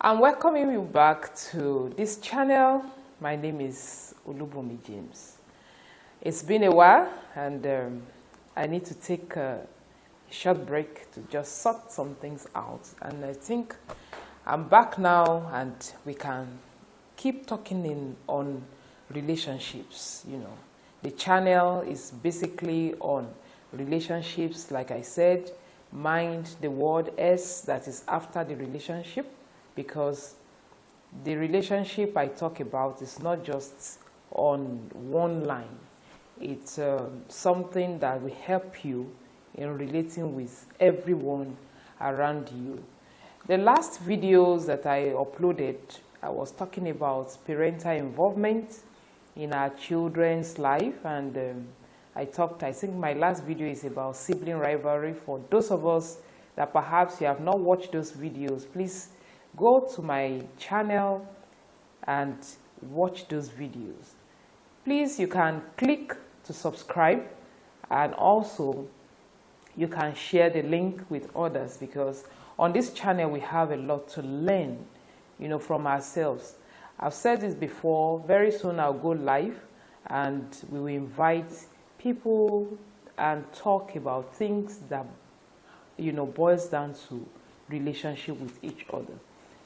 I'm welcoming you back to this channel. My name is Olubomi James. It's been a while and I need to take a short break to just sort some things out, and I think I'm back now and we can keep talking on relationships. The channel is basically on relationships. Like I said, mind the word S that is after the relationship, because the relationship I talk about is not just on one line. It's something that will help you in relating with everyone around you. The last videos that I uploaded, I was talking about parental involvement in our children's life, and I think my last video is about sibling rivalry. For those of us that perhaps you have not watched those videos, please go to my channel and watch those videos. Please, you can click to subscribe, and also you can share the link with others, because on this channel we have a lot to learn, from ourselves. I've said this before. Very soon I'll go live and we will invite people and talk about things that boils down to relationship with each other.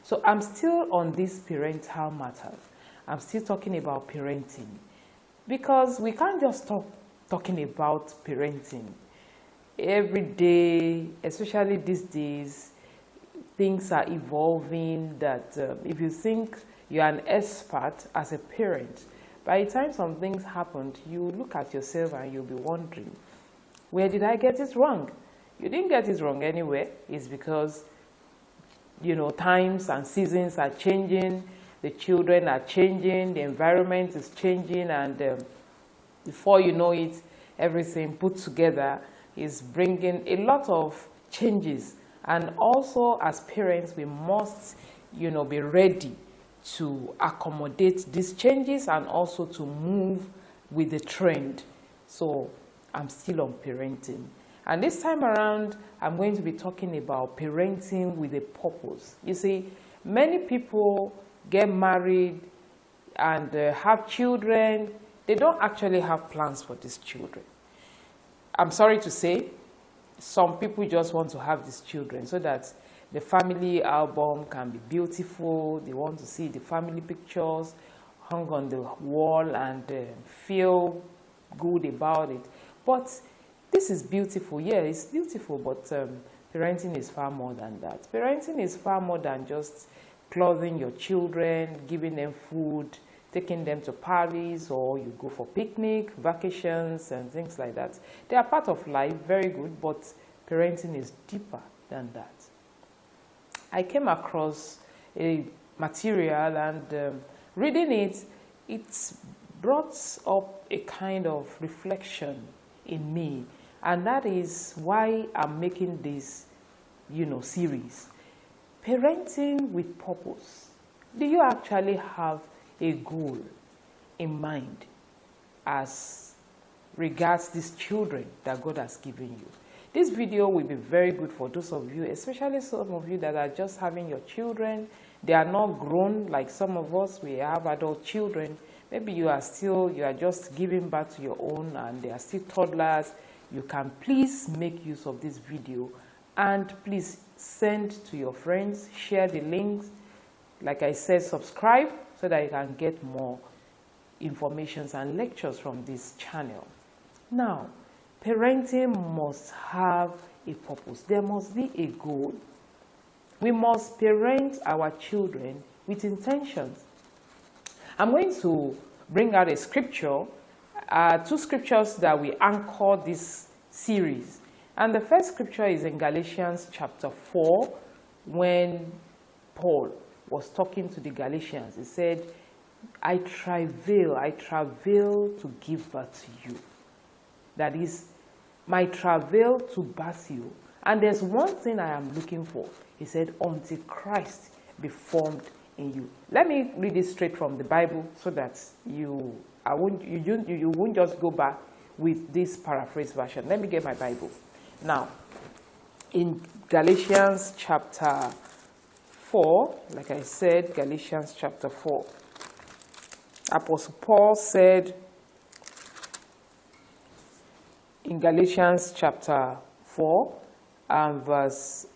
So I'm still on this parental matters. I'm still talking about parenting, because we can't just stop talking about parenting. Every day, especially these days, things are evolving that if you think you're an expert as a parent, by the time some things happened, you look at yourself and you'll be wondering, where did I get it wrong? You didn't get it wrong anywhere. It's because times and seasons are changing, the children are changing, the environment is changing, and before you know it, everything put together is bringing a lot of changes. And also, as parents, we must be ready to accommodate these changes and also to move with the trend. So I'm still on parenting, and this time around I'm going to be talking about parenting with a purpose. You see, many people get married and have children. They don't actually have plans for these children. I'm sorry to say, some people just want to have these children so that the family album can be beautiful. They want to see the family pictures hung on the wall and feel good about it. But this is beautiful. Yeah, it's beautiful, but parenting is far more than that. Parenting is far more than just clothing your children, giving them food, taking them to parties, or you go for picnic, vacations, and things like that. They are part of life, very good, but parenting is deeper than that. I came across a material, and reading it brought up a kind of reflection in me, and that is why I'm making this, series. Parenting with purpose. Do you actually have a goal in mind as regards these children that God has given you? This video will be very good for those of you, especially some of you that are just having your children. They are not grown like some of us. We have adult children. Maybe you are just giving birth to your own and they are still toddlers. You can please make use of this video and please send to your friends, share the links. Like I said, subscribe so that you can get more information and lectures from this channel. Now, parenting must have a purpose. There must be a goal. We must parent our children with intentions. I'm going to bring out a scripture, two scriptures that we anchor this series. And the first scripture is in Galatians chapter 4, when Paul was talking to the Galatians. He said, I travail to give birth to you. That is, my travail to birth you. And there's one thing I am looking for. He said, until Christ be formed in you. Let me read it straight from the Bible so that you won't just go back with this paraphrase version. Let me get my Bible. Now, in Galatians chapter 4, like I said, Galatians chapter 4. Apostle Paul said in Galatians chapter 4 and verse,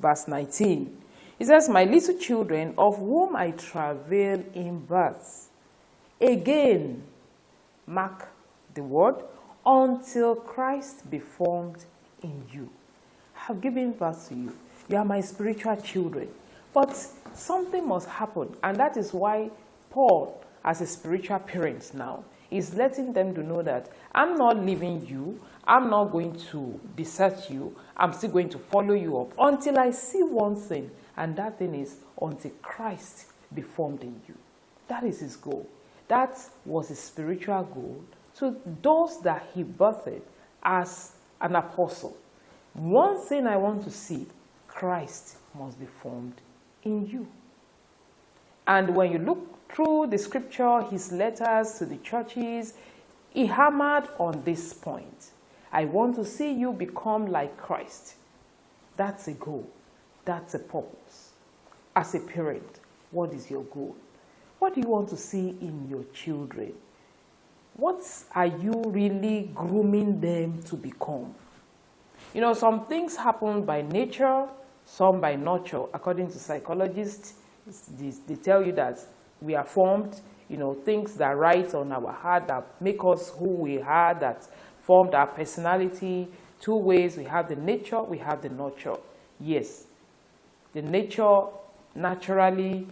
verse 19. He says, "My little children, of whom I travail in birth, again," mark the word, "until Christ be formed in you." I have given birth to you. You are my spiritual children. But something must happen, and that is why Paul, as a spiritual parent now, is letting them to know that I'm not leaving you. I'm not going to desert you. I'm still going to follow you up until I see one thing, and that thing is until Christ be formed in you. That is his goal. That was his spiritual goal to those that he birthed as an apostle. One thing I want to see, Christ must be formed in you. And when you look through the scripture, his letters to the churches, he hammered on this point. I want to see you become like Christ. That's a goal. That's a purpose. As a parent, what is your goal? What do you want to see in your children? What are you really grooming them to become? You know, some things happen by nature, some by nurture. According to psychologists, they tell you that we are formed, you know, things that write on our heart that make us who we are, that formed our personality. Two ways: we have the nature, we have the nurture. Yes, the nature naturally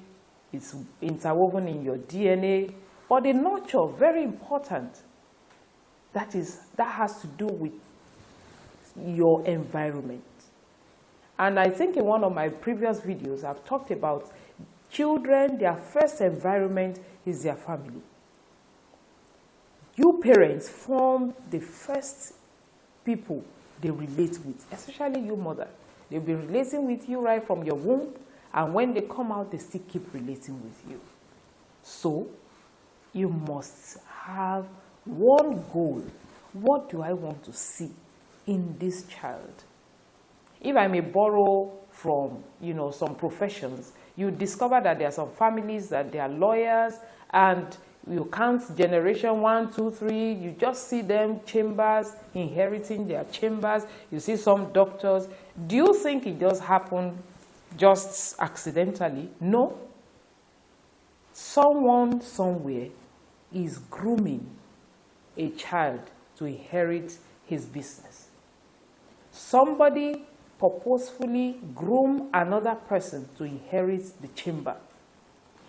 is interwoven in your DNA, but the nurture, very important. That has to do with your environment. And I think in one of my previous videos, I've talked about children, their first environment is their family. You parents form the first people they relate with, especially you mother. They'll be relating with you right from your womb, and when they come out, they still keep relating with you. So, you must have one goal. What do I want to see in this child? If I may borrow from, you know, some professions, you discover that there are some families that they are lawyers, and you count generation 1, 2, 3, you just see them chambers, inheriting their chambers. You see some doctors. Do you think it just happened just accidentally? No. Someone somewhere is grooming a child to inherit his business. Somebody purposefully groom another person to inherit the chamber.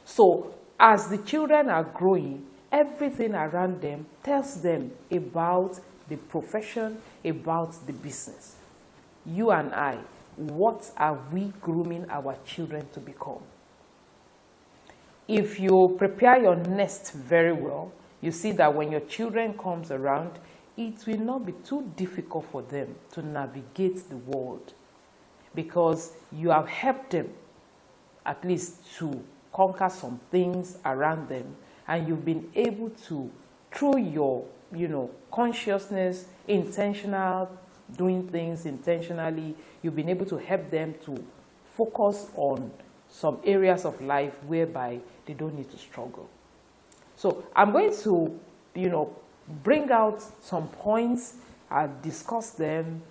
So, as the children are growing, everything around them tells them about the profession, about the business. You and I, what are we grooming our children to become? If you prepare your nest very well, you see that when your children comes around, it will not be too difficult for them to navigate the world, because you have helped them at least to conquer some things around them, and you've been able to, through your, consciousness, intentional, doing things intentionally, you've been able to help them to focus on some areas of life whereby they don't need to struggle. So I'm going to, bring out some points. I'll discuss them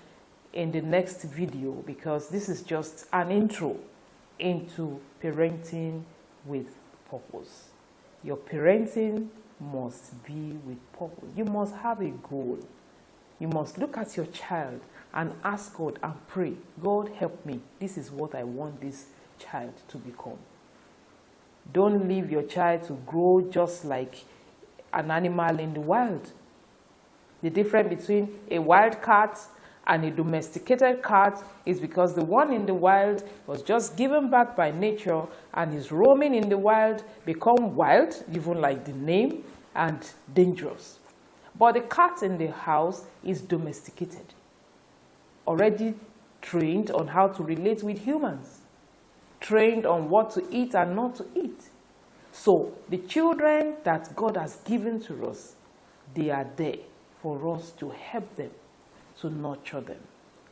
in the next video, because this is just an intro into parenting with purpose. Your parenting must be with purpose. You must have a goal. You must look at your child and ask God and pray, God, help me. This is what I want this child to become. Don't leave your child to grow just like an animal in the wild. The difference between a wild cat and a domesticated cat is because the one in the wild was just given back by nature and is roaming in the wild, become wild, even like the name, and dangerous. But the cat in the house is domesticated, already trained on how to relate with humans, trained on what to eat and not to eat. So the children that God has given to us, they are there for us to help them, to nurture them.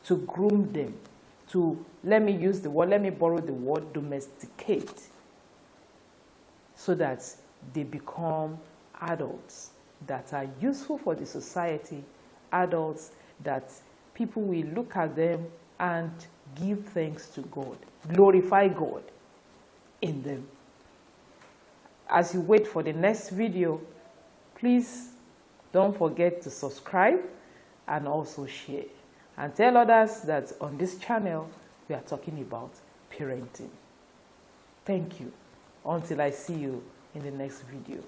to groom them, to, let me use the word, let me borrow the word, domesticate, so that they become adults that are useful for the society, adults that people will look at them and give thanks to God, glorify God in them. As you wait for the next video, please don't forget to subscribe and also share. And tell others that on this channel, we are talking about parenting. Thank you. Until I see you in the next video.